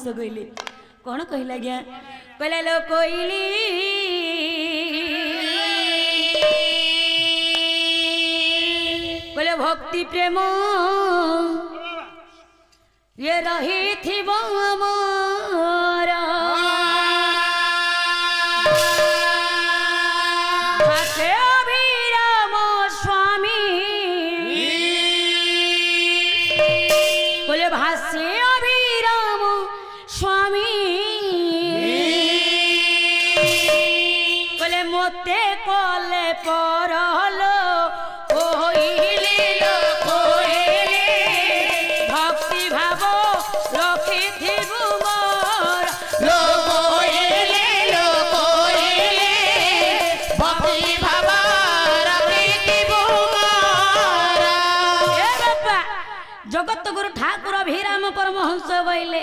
कहले कौन कहला गया कहला लो कोइली कहले भक्ति प्रेम ये रही थी मोरा भासे अभिराम स्वामी कहले भासे अभिराम स्वामी कहले मोते कले परलो भक्ति भाव रखी थी मोर भक्ति भाव रखी थी जगत गुरु ठाकुर अभिराम परमहंस बोले